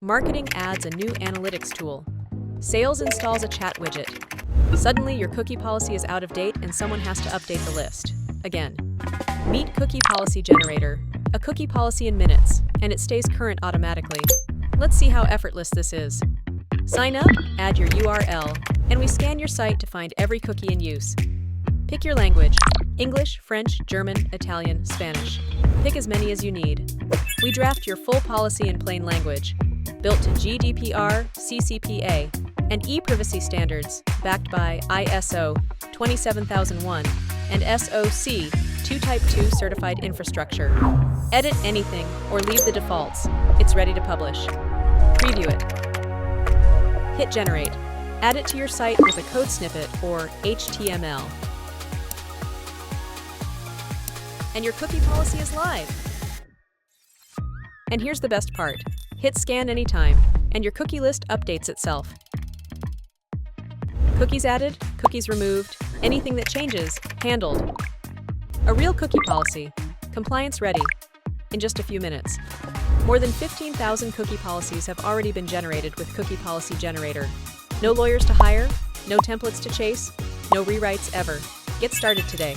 Marketing adds a new analytics tool. Sales installs a chat widget. Suddenly, your cookie policy is out of date and someone has to update the list. Again. Meet Cookie Policy Generator, a cookie policy in minutes, and it stays current automatically. Let's see how effortless this is. Sign up, add your URL, and we scan your site to find every cookie in use. Pick your language: English, French, German, Italian, Spanish. Pick as many as you need. We draft your full policy in plain language, built to GDPR, CCPA, and e-privacy standards, backed by ISO 27001 and SOC 2 Type 2 certified infrastructure. Edit anything or leave the defaults. It's ready to publish. Preview it. Hit generate. Add it to your site with a code snippet or HTML. And your cookie policy is live. And here's the best part. Hit scan anytime, and your cookie list updates itself. Cookies added, cookies removed, anything that changes, handled. A real cookie policy, compliance ready, in just a few minutes. More than 15,000 cookie policies have already been generated with Cookie Policy Generator. No lawyers to hire, no templates to chase, no rewrites ever. Get started today.